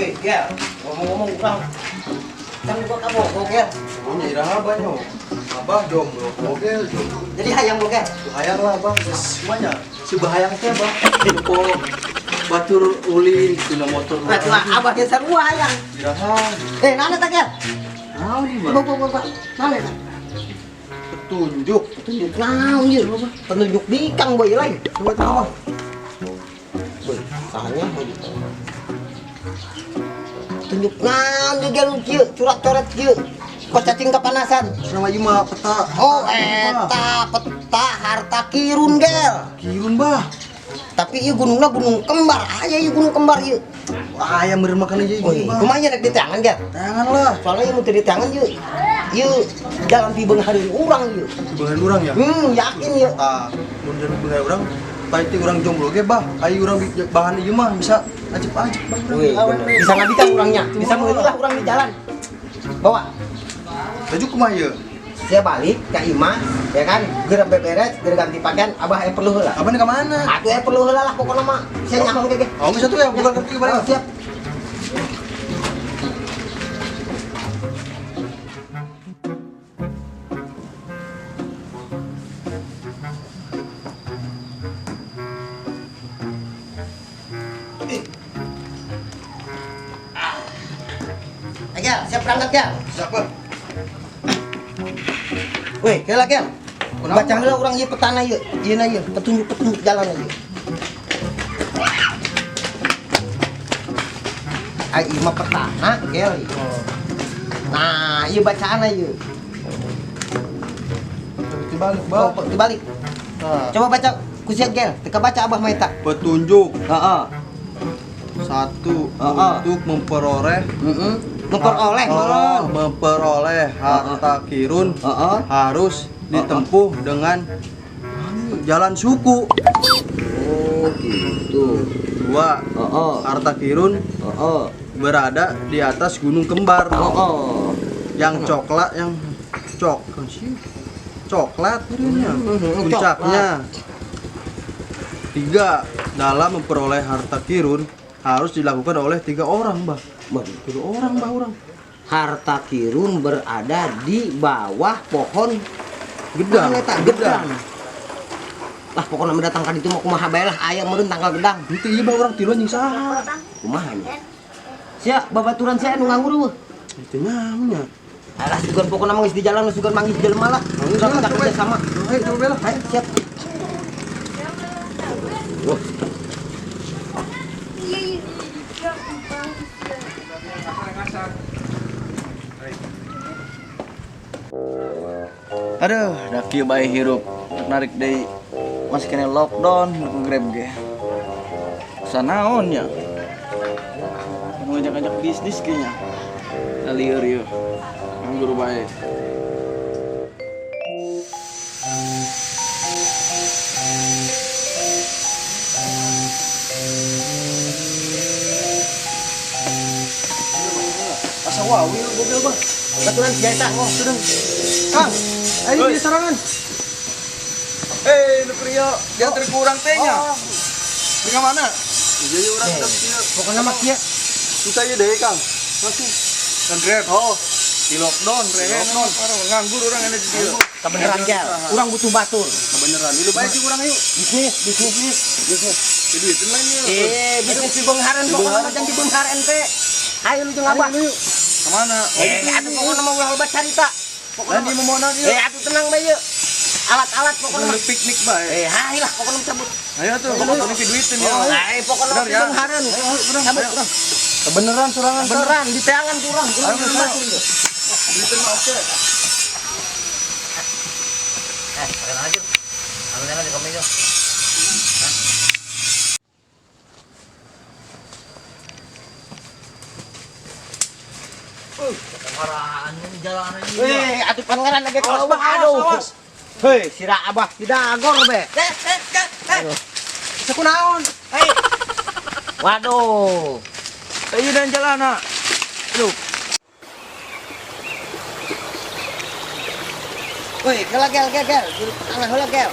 Wih, Gel, ngomong-ngomong kurang. Kan gua kabur, Gel. Oh, nyirah abah nyo. Abah jomblo, mogel jomblo. Jadi hayang lo, Gel. Bahayang lah abah, semuanya. Si bahayang teh abah. Info batur ulin, tina motor. Berarti lah abah dia sarua hayang. Nyirah. Nana tak, Gel? Naon nih, Bang? Bawa. Nana tak? Petunjuk. Petunjuk naon ieu, Penunjuk dikang boy lain. Coba coba. Boy, sahanya tunjuk naon ieu Gel kieu, curat-coret kieu. Kok cacing kepanasan. Nama ieu mah peta. Oh, eta peta harta kirun, Gel. Kirun, Bah. Tapi ieu gunungna gunung kembar. Aya ieu gunung kembar ieu. Wah, ayam beureum makan aja Oh, ieu, Bah. kumaha rek di tangan, Gel? Jangan lah. Soalnya ieu muter di tangan ieu. Ieu jalan pi beungareun urang ieu. Beungan urang ya. Yakin ieu. Tah, mun jadi beungan urang, pasti urang jomblo ge, Bah. Ayo urang bahan ieu mah bisa ajep-ajep, Bah. Wih, bisa ngabikan urangnya. Bisa meuleulah urang di jalan. Bawa. Baju kumaha ieu? Saya balik ke Ima, ya kan? Geura beberes, geura ganti pakaian, abah aya perlu heula. Abang ka mana? Atuh aya perlu heula lah pokona mah. Saya nyahong ge. Oh, geus atuh ya, bukan ngerti Oh, balik. siap. Gel, siap berangkat, Gel. Siapa? Weh, Gel, Gel. Kenapa? Baca heula urang ieu petana ieu. Ieuna ieu, petunjuk jalan ieu. Ai ieu mah petana, Gel. Nah, ieu bacaana ieu. Dibalik, Oh, Bah. dibalik. Nah, Coba baca kusiat, Gel. Teka baca abah mah eta. petunjuk Heeh. satu Heeh. untuk memperoleh Memperoleh. memperoleh harta kirun Heeh. harus ditempuh dengan jalan suku. Oh, gitu. Dua, Heeh. harta kirun Heeh. berada di atas gunung kembar Heeh. yang coklat coklat kirunnya puncaknya. Tiga, dalam memperoleh harta kirun harus dilakukan oleh 3 orang, Bah. 3 orang, Bah, orang. Harta kirun berada di bawah pohon Gedang, Mana eta? Gedang. Lah pokoknya mendatang ka ditu mah kumaha bae lah aya meureun tanggal gedang. Itu iya, Bah, orang tiluan yang saha. Kumaha nya? Sia babaturan saya nu nganggur eueuh. Itu namanya. Alah sugan pokona mah geus di jalan sugan manggis jelema lah. Urang tak kerja sama. Ayo coba belah. Ayo siap. Wah. Aduh, dah kieu bae hirup narik deui. Masih kena lockdown nu Grab ge. Sanaon nya? Nu ngajak-ngajak bisnis ge nya. Alieur ieu. Nganggur bae. Asa wawi gobel, Bah. Baturan biasa. Oh, sudah. Kang, ayo di sarangan. Nu priyo, jangan terkurang teh nya. Di mana? Iya, iya, orang udah siap. Pokona mah kieu. Kita aja deh, Kang. Masih. Kan Grab. Oh, di lockdown, rehenon. Nganggur urang enak di dieu. Kebeneran Gel. Urang butuh batur. Kebeneran. Ini baik juga orang yuk. Bisnis. Duitin lain yuk. Bisnis di Beungharen pokona mah jangan di Beungharen teh. Ayo lu jeung abah. Kemana? Atuh pokona mah ulah carita. Dan di memonang yuk. Atuh tenang bae yeuh. Alat-alat pokona mah. Piknik bae. Hai lah pokona mah cabut. Ayo tuh, ini ke duitin ya. Pokona mah di Beungharen. Cabut. Kebeneran serangan. Beneran di teangan kurang. Ayo, Batur. Duitin mah oke. Pakai aja. Anu di kemeja. Maraan jalanan ini. Weh, atuh pangaran lagi kalau aduh. Hei, sira abah tidak agor be. Bisa kunaon? Hei. Waduh. Ayo dan jalana. Aduh. Woi, gel. Juru tengah heula gel.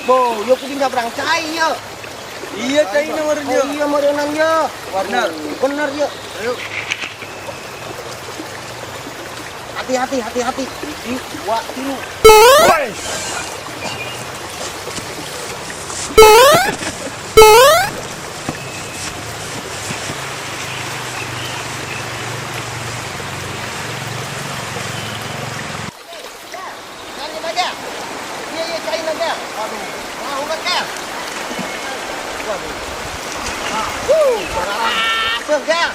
Bo, yo kudu nyabrang cai yo. Iya, China meureun Oh iya meureunan ya. Bener. Bener ya. Ayo. Hati-hati. Ih, dua, tilu. Cari aja. Iya, cari aja. Waduh, mau kan Kel? Waduh. Berhasil Kel.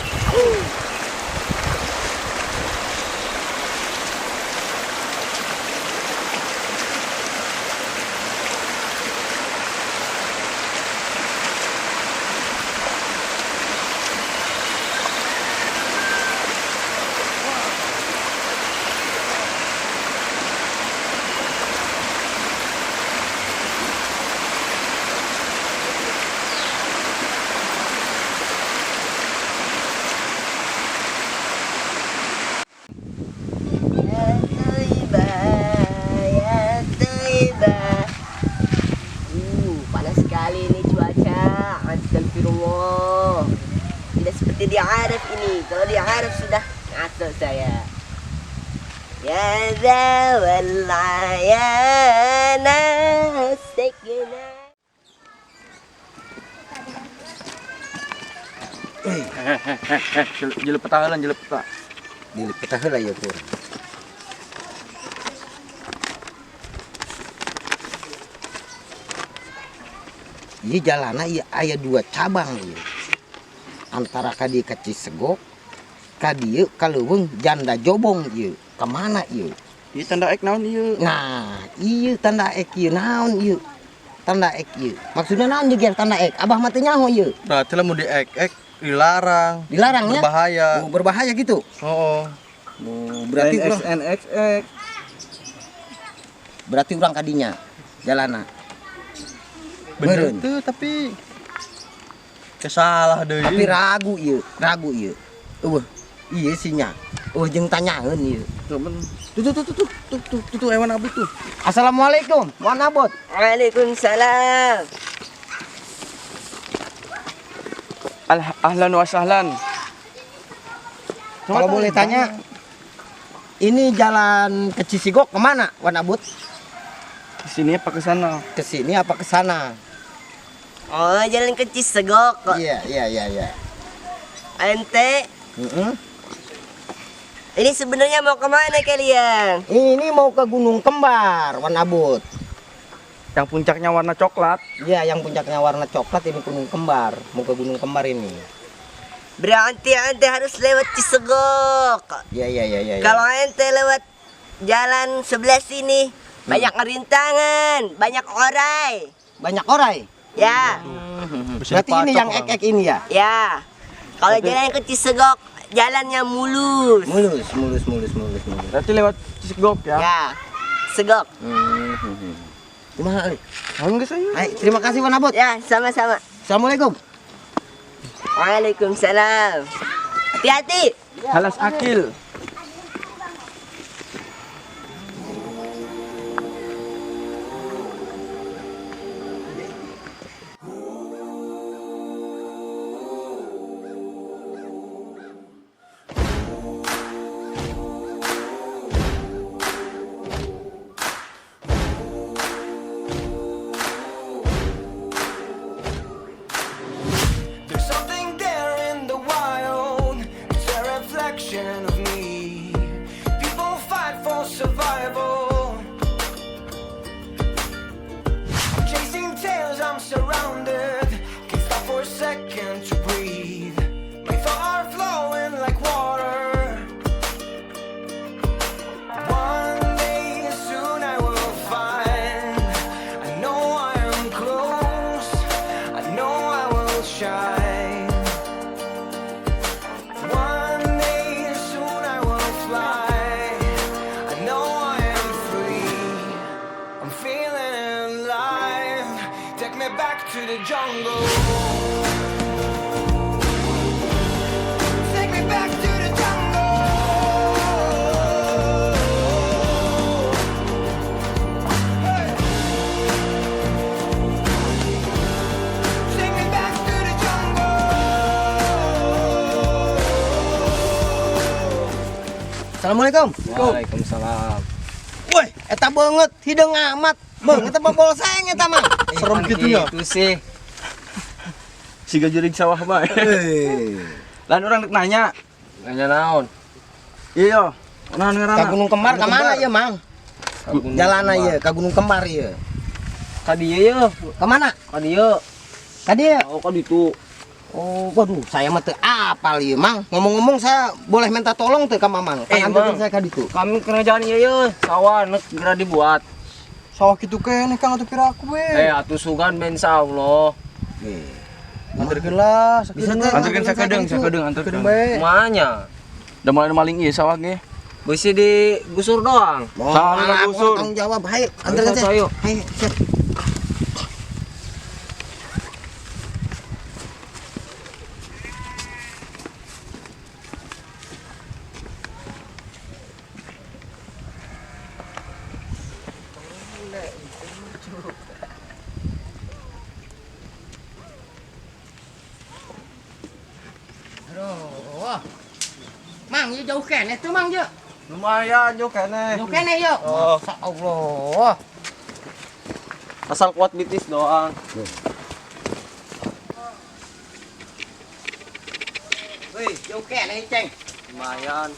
Panas sekali ini cuaca. Astagfirullah. Tidak seperti di Arab ini. Kalau di Arab sudah ngaco saya. Ya zawal ayana sekina. Jelepet heula, jelepet. Dilipet heula ya, Pur. Ieu jalana ieu aya dua cabang ieu. Antara kadi ka Cisegok, ka dieu ka Leuweung Janda Jobong ieu. Ka mana ieu? Ieu tanda ek naon ieu? Nah, ieu tanda ek ieu naon ieu? Tanda ek ieu. Maksudnya naon jeung tanda ek? Abah mah teu nyaho ieu. Berarti lah mau diek-ek dilarang. Dilarang ya? Berbahaya. Oh, berbahaya gitu. Oh. Berarti Lain urang XNXX. berarti urang kadinya jalana. Bener Meureun. tuh tapi kesalah deui. Tapi ragu ieu. Ieu sinya. Jeung tanyaeun ieu. Tuh hewan abut tuh. Assalamualaikum, mohon abot. Waalaikumsalam. Ahlan wa sahlan. Kalau boleh tanya, ini jalan ke Cisigok kemana, Wan Abut? Ke sini apa ke sana? Ke sini apa ke sana? Oh, jalan ke Cisegok. Iya. Ente, Heeh. ini sebenarnya mau kemana kalian? Ini mau ke Gunung Kembar, Wan Abut. Yang puncaknya warna coklat. Iya, yang puncaknya warna coklat ini Gunung Kembar. Mau ke Gunung Kembar ini. Berarti ente harus lewat Cisegok. Iya. Kalau ente lewat jalan sebelah sini, banyak rintangan, banyak orai. Banyak orai. Ya, Berarti ini yang ek-ek ini ya? ya. Kalau jalan ke Cisegok, jalannya mulus. Mulus. Berarti lewat Cisegok ya. Ya, Segok. Gimana, Ali? Enggak saya. Hai, terima kasih Wan Abut. Ya, sama-sama. Assalamualaikum. Waalaikumsalam. Hati-hati. Halas akil. There's something there in the wild. It's a reflection of me. People fight for survival. I'm chasing tails, I'm surrounded. Can't stop for a second to breathe. My thoughts are flowing like water. One day soon I will find. I know I am close. I know I will shine. One day soon I will fly. I know I am free. I'm feeling alive. Take me back to the jungle. Take me back to the jungle. Hey. Take me Assalamualaikum. Waalaikumsalam. Woi, eta banget hidung amat. Bang, eta bobol saeng eta mah. Serem gitu ya. Itu sih. Siga jurig sawah bae. Lan orang rek nanya. Nanya naon? Iya. Nah Ka ngaranna. Gunung Kembar ka mana ieu, Mang? Jalan ieu ka Gunung Kembar ieu. Ka dieu ye. Ka mana? Ka dieu. Ka dieu. Oh, ka ditu. Oh, waduh, saya mah teu apal ieu, Mang. Ngomong-ngomong saya boleh minta tolong teu ka Mamang. Anterin Mang. saya ka ditu. Kami kerjaan ieu ye, sawah nek segera dibuat. Sawah kitu keneh Kang atuh pira aku we. Atuh sugan ben insyaallah. Anterkeun lah, Bisa teh. Anterkeun sakedeung, anterkeun. bae. Kumanya? Da mulai maling ieu sawah ge. Beusi digusur doang. Mau Salah malah gusur. tanggung jawab. Hayu, anterin Ayo, saya. ayo. Hayu, set. Aduh. Mang, ieu jauh keneh tuh, Mang, ieu. Lumayan yo keneh. Jauh keneh ieu. Masya Allah. Asal kuat bitis doang. Wih, jauh keneh, Ceng. Lumayan.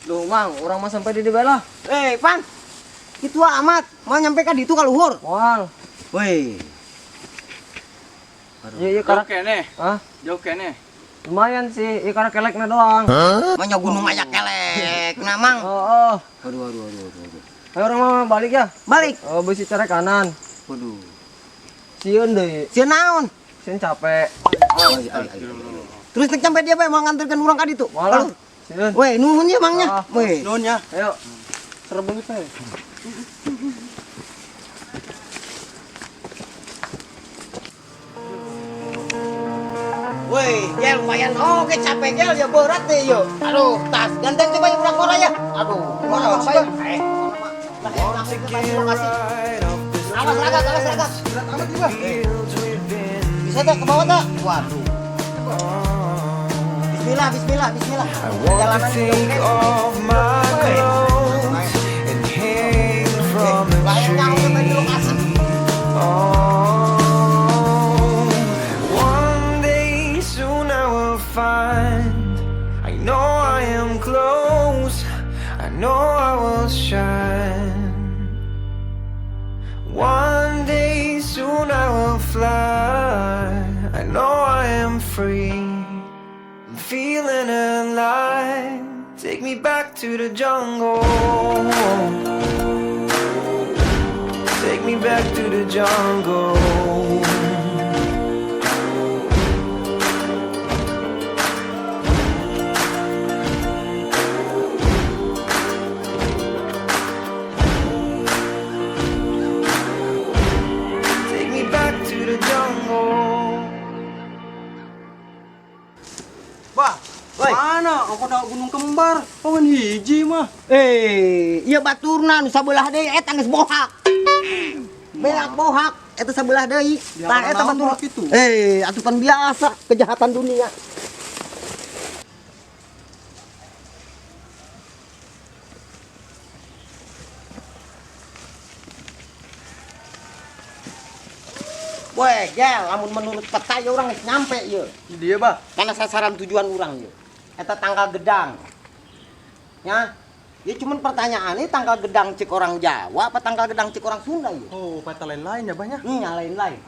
Duh, Mang, orang mah sampai di bela. Pan. Itu amat. Mau nyampe ka ditu ka luhur. Moal. Wih. Iya, Jauh karena keneh. Hah? Jauh keneh. Lumayan sih, karena keleknya doang. Banyak gunung aja kelek. Nah, Mang. Oh, Aduh. ayo orang mah balik ya. Balik. Oh, besi cara kanan. Waduh. Sieun deui. Sieun naon? Sieun capek. Terus nek sampai dia bae mau nganterkeun urang ka ditu. Malah. Sieun. Weh, nuhun ya, Mangnya. Weh. Nuhun ya. Ayo. Serebeng teh. Weh, gel lumayan. Oke, capek gel ya berat deh yo. Aduh, tas ganteng coba yang urang ya. Aduh, mana saya? Want to get right off this Awas ragat. berat amat juga. Fields within Bisa tak ke bawah tak? Waduh. Bismillah. I want to take off my clothes and hang from a tree. Oh, one day soon I will find. I know I am close. I know I will shine. One day soon I will fly. I know I am free. I'm feeling alive. Take me back to the jungle. Take me back to the jungle. Take me back to the jungle. Bah, Woi. mana? Aku da Gunung Kembar. Paman hiji mah. Iya baturna nu sabelah deui eta geus bohak. Beak bohak eta sabelah deui. Tah eta naon batur. bohak itu? Atupan biasa kejahatan dunia. Weh, gel, lamun menurut peta ya orang geus nyampe ieu. Di dia, Bah. Karena sasaran tujuan orang ieu. Eta tanggal gedang. Ya. Ya cuman pertanyaannya tanggal gedang cek orang Jawa apa tanggal gedang cek orang Sunda ieu? Oh, peta lain-lain ya, banyak. Lain-lain.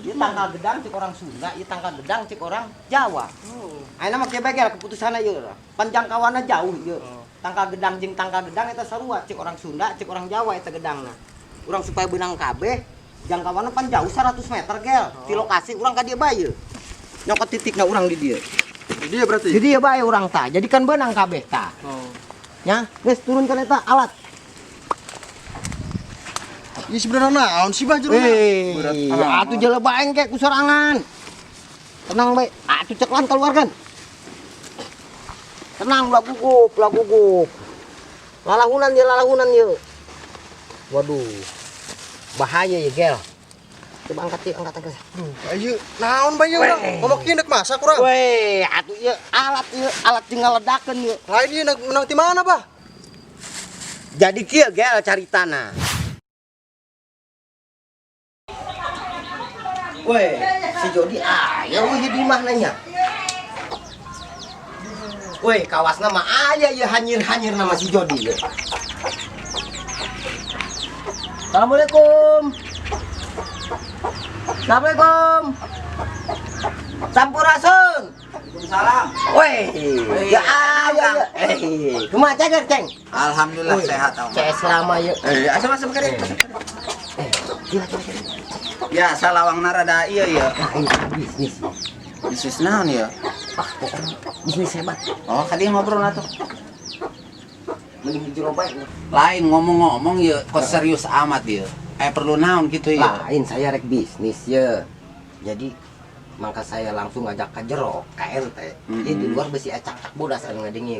Ieu tanggal gedang cek orang Sunda, ieu tanggal gedang cek orang Jawa. Ayeuna mah kieu bae gel keputusanna ieu. Panjangkauanna jauh ieu. Tanggal gedang jeung tanggal gedang eta sarua cek orang Sunda, cek orang Jawa eta gedangna. Urang supaya benang kabeh jangkauannya pan jauh 100 meter gel. Di lokasi urang ka dieu bae ieu. Nyokot titikna urang di dieu. Di dia berarti. Jadi ya bae urang tah, jadikan benang kabeh tah. Oh. Ya, geus turunkan eta alat. Iya sebenarnya naon sih, Bah, jerona? Atuh jele baeng ke ku sorangan. Tenang bae. Atuh ceklan keluarkan. Tenang belah gugup. Lalahunan ye. Waduh. Bahaya ya, Gel. Coba angkat yuk, angkat. Ayo, naon bae urang? Ngomong kieu neuk masak urang. Weh, atuh ieu alat tinggal ledakeun yuk. Lain ieu menang ti mana, Bah? Jadi kieu gel caritana. Weh, si Jody aya weh di mana nya? Weh, kawasna mah aya ieu hanyir-hanyir nama si Jody ye. Assalamualaikum. Assalamualaikum. Sampurasun. Salam. Weh, ya aya ya. Kumaha cager, Ceng? Alhamdulillah Wih, sehat. Saya selama ya. Asam kere. Ya, salawang narada ieu ya. Ini bisnis. Bisnis naon ya? Ah, pokoknya bisnis hebat. Oh, kadi ngobrol atuh. Mending jero bae. Lain ngomong-ngomong ya, kok serius amat ya. Perlu naon gitu ya. Lain saya rek bisnis ya. Jadi maka saya langsung ngajak ke jero ke ente. Ieu di luar besi acak-acak bodas anu ngadengin.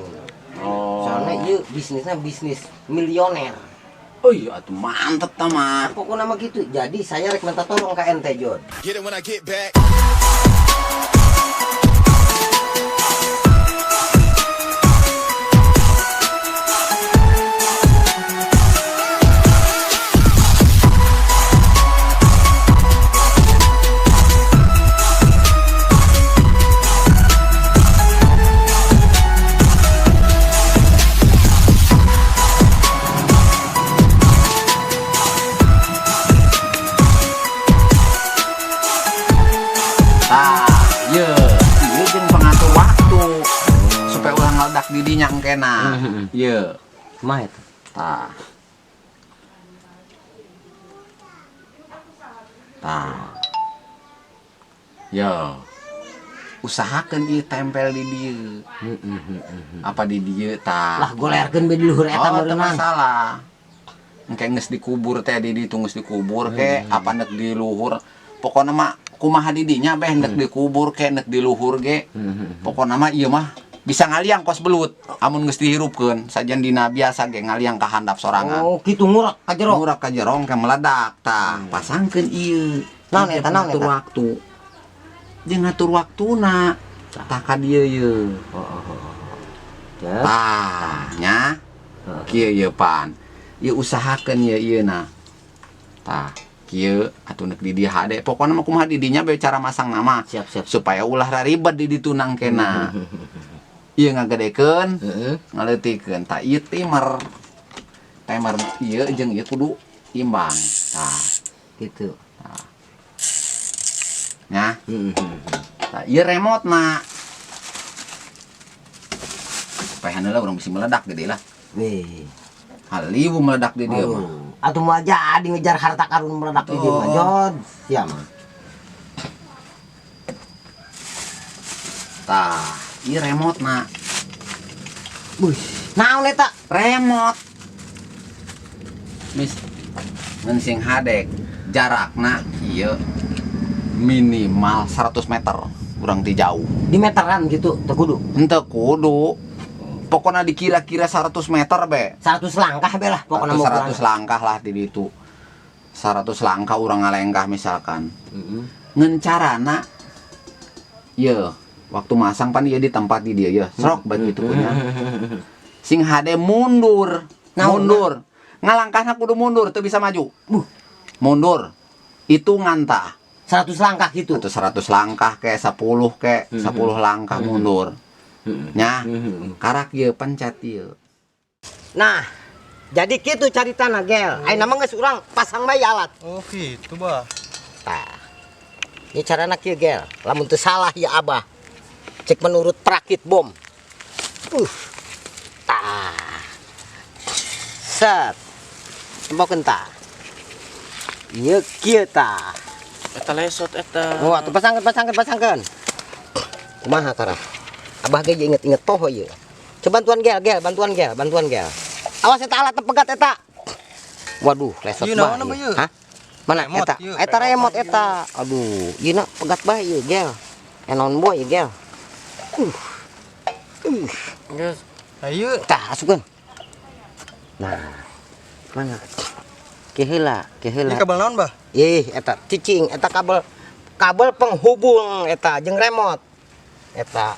Oh. Soalnya ieu bisnisnya bisnis milioner. Oh iya, atuh mantep ta mah. Pokoknya mah gitu. Jadi saya rek minta tolong ke ente, Jod. Get it when I get back. Didinya engkena. Ieu. Kumaha eta? Tah. Yo. Usahakeun ieu tempel di dieu. Apa di dieu tah? Lah golerkeun be di luhur eta Oh, teu meureunang. masalah. Engke geus dikubur teh di ditu geus dikubur ke apa nek di luhur. Pokona mah kumaha di dinya beh nek dikubur ke nek di luhur ge. Pokona mah ieu mah bisa ngaliang kos belut amun geus dihirupkeun sajan dina biasa ge ngaliang ka handap sorangan. Oh, kitu ngurak ka jero. Ngurak ka jero ke meledak tah pasangkeun ieu Naon eta, naon ngatur eta? waktu jeung ngatur waktuna tah ka dieu ieu Ya. tah nya kieu ieu pan ieu usahakeun ieu-ieuna tah kieu atuh neuk di dieu hade pokona mah kumaha di dinya bae cara masang nama Siap. supaya ulah raribet di ditu nangkena. Ieu ngagedekeun, ngaleutikeun. Tah ieu timer ieu jeung ieu kudu imbang. Tah, Gitu. nya. Tah ieu remote-na. Supaya heula urang bisa meledak gede lah. Weh. Haliwu meledak di dieu mah. Atuh mau jadi ngejar harta karun meledak di dieu mah, Jod. Sia mah. Tah, ieu remote-na. Wih, naon eta? Remote. Mis ngan sing hadek jarakna ieu minimal 100 meter urang ti jauh. Di meteran gitu, teu kudu. Henteu kudu. Pokoknya dikira-kira 100 meter be. 100 langkah be lah pokoknya mau 100 langkah lah di ditu. 100 langkah urang ngalengkah misalkan. Ngeun carana ieu waktu masang pan ieu di tempat di dia ya. Srok batu itu punya. Sing hade mundur. Mundur. Ngalangkahna kudu mundur teu bisa maju. Mundur. Itu ngantah. 100 langkah gitu. Atau 100 langkah ke 10 ke 10 langkah mundur. Nya, karak ieu pencet ieu. Nah, jadi gitu caritana gel. Ayeuna mah geus urang pasang bae alat. Oh, gitu, Bah. Tah. Ieu carana kieu gel. Lamun teu salah ya Abah. Cek menurut perakit bom. Tah. Set. Tempokeun tah. Ieu kieu tah. Eta lesot eta. Oh, atuh pasangkeun. Kumaha karah? Abah ge inget-inget poho ieu. Coba bantuan gel. Awas eta alat pegat eta. Waduh, lesot Ieu bae. naon apa ieu? Hah? Mana Remote, eta? ieu, Eta remote eta. Aduh, ieu na pegat bae ieu gel. Enon boy ieu gel. Geus. Ayo. Tah, asupkeun. Nah. Mana? Keheula. Ini kabel naon, Bah? Eta cicing, eta kabel penghubung eta jeung remote. Eta.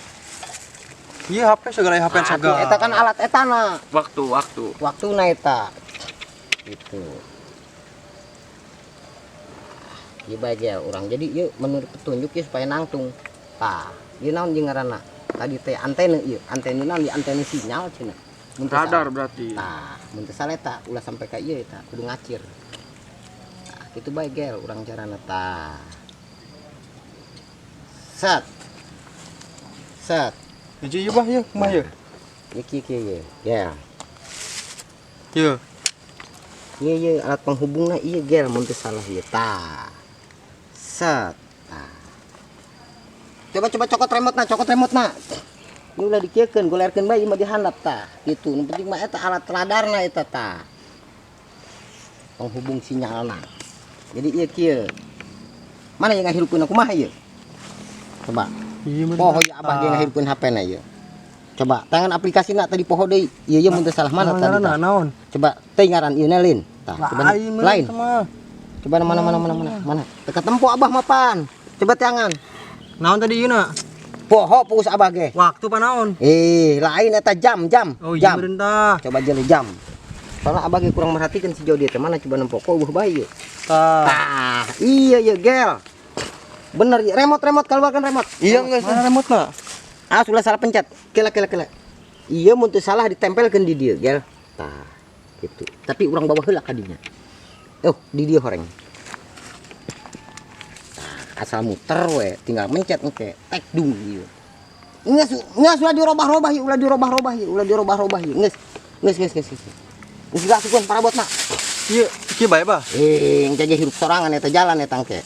Iya, HP segala HP segala. Eta kan alat etana. Waktu. Waktuna eta. Gitu. Ieu bae urang. Jadi ieu menurut petunjuk ieu supaya nangtung. Tah, ieu naon jeung ngaranna? Tadi teh antena ieu. Antena naon di antena sinyal cenah. Mun teu Radar salah. berarti. Tah, mun teu salah eta ulah sampai ka ieu eta kudu ngacir. Tah, kitu bae gel urang carana tah. Set. Hiji ieu, Bah, ieu, kumaha ieu? Ieu kieu ieu. Ya. Ieu. Ieu alat penghubungna ieu gel mun teu salah ieu tah. Set. Tah. Coba cokot remote na. Ini ulah dikiekeun, golerkeun bae ieu mah dihandap tah. Gitu. Nu penting mah eta alat radarna eta tah. Penghubung sinyalna. Jadi ieu kieu. Mana yang ngahirupkeun kumaha ieu? Coba. Iya, Poho ya abah ge ngahirupkeun HP-na ieu. Coba, tangan aplikasina tadi poho deui. Ieu mun teu salah mana tadi? tah? Naon? Coba teh ngaran ieu lin. Tah, coba lain. Mah. Coba mana? Teka tempo abah mapan. Coba tangan. Naon tadi ieu na? Poho puus abah ge. Waktu pa naon? Lain eta jam. Oh, iya Jam. meureun tah. Coba jeli jam. Soalnya abah ge kurang merhatikan si Jody teh mana coba nempok eueuh bae ieu. Tah. Tah, iya gel. Bener ieu remote keluarkan remote. Iya geus. Mana remote na? Sudah salah pencet. Kela. Iya mun teu salah ditempelkeun di dieu gel. Tah, gitu. Tapi urang bawa heula ka dinya. Di dieu horeng. Asal muter we, tinggal mencet engke, tek dung ieu. Geus ulah dirobah-robah ieu, ulah dirobah-robah ieu. Geus. Geus gasukeun parabotna. Ieu, kieu bae, Bah. Engke ge hirup sorangan eta jalan eta engke.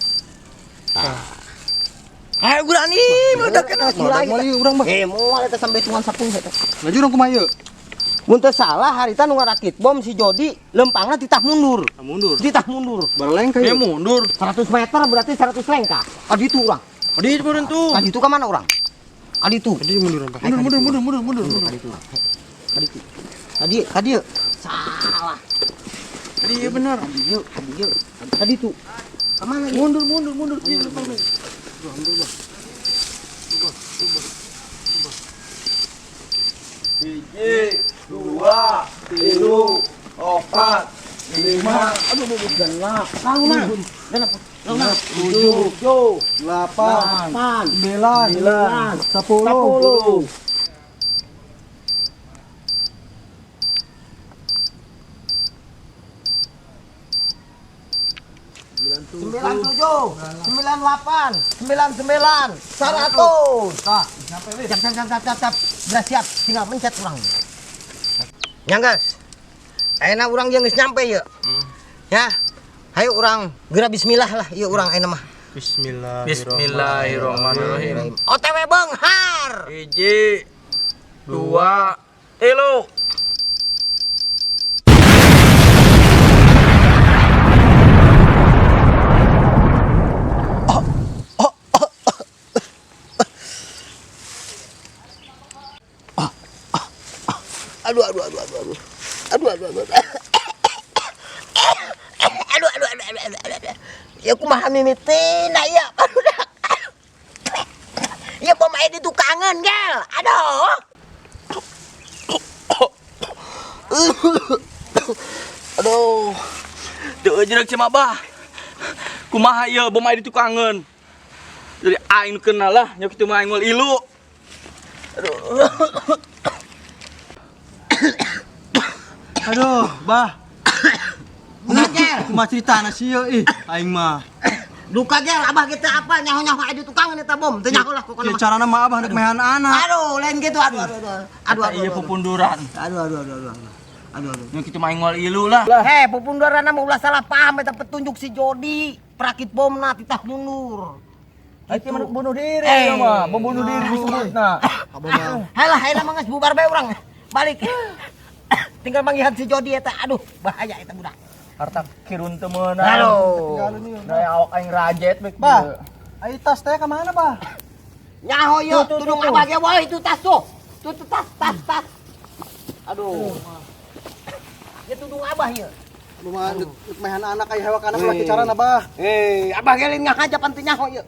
Ayo Gurani, meledak Moal ieu urang, Bah. Moal eta sampai tungan sapung eta. Laju urang kumaha ieu? Mun teu salah harita nu ngarakit bom si Jody lempangna titah mundur. Mundur. Titah mundur. Baraleng ka ieu. mundur. 100 meter berarti 100 lengkah. Adi itu urang. Adi meureun tuh. Adi itu ka mana urang? Adi itu. Tadi mundur, Bah. Mundur. Tadi salah. Adi iya bener. Tadi itu. Ka mana? Mundur. Iya, Hiji, 2, 3, 4, 5, Genap. Sauna. 7, 8, 9, 10. Sembilan 8, 99, 100. Cap. Beras siap, tinggal mencet urang. Nyanggas. Ayeuna urang jeung geus nyampe ieu. Ya. Hayu urang geura bismillah lah ieu urang ayeuna mah. Bismillahirrahmanirrahim. OTW Beunghar. Hiji, 2, 3. Aduh. Ya kumaha mimitina ya. Ya bom aya di tukangan, gel. Aduh. Aduh. Teu jeureuh cema Bah. Kumaha ieu bom aya di tukangan. Jadi aing nu kenal lah, nya kitu mah aing moal ilu. Aduh, Bah. Ngagel. Kumaha ceritana si ieu ih aing mah. Duka gel, abah kita apa nyaho-nyaho aya di tukangan eta bom. Teu nyaho lah Kieu pokona. carana mah abah hendak mehan anak. Aduh, lain gitu. Aduh. Ieu pupunduran. Aduh. Nya kitu mah aing moal ilu lah. Pupundaranna mah ulah salah paham eta petunjuk si Jody. Perakit bomna titah mundur. Itu bunuh diri ieu mah, membunuh diri disebutna. Halah mah geus bubar bae urang. Balik. Tinggal manggihan si Jody eta. Aduh, bahaya eta budak. Harta kirun teu meunang. Aduh. Daya awak aing rajet bek. Bah, ai tas teh ka mana, Bah? Nyaho yeuh, tudung abah ge woi itu tas tuh. Tuh tas. Aduh. Ya tudung abah ieu. Lumayan mehan anak ay hawak anak lagi cara na ba? Abah gelin nga aja pantinya ho yuk.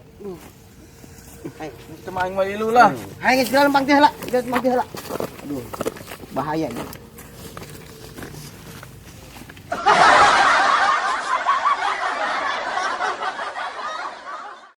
Cuma yang malilu lah. Hai geus dalam pang tihala, geus pang tihala. Aduh, bahaya ini.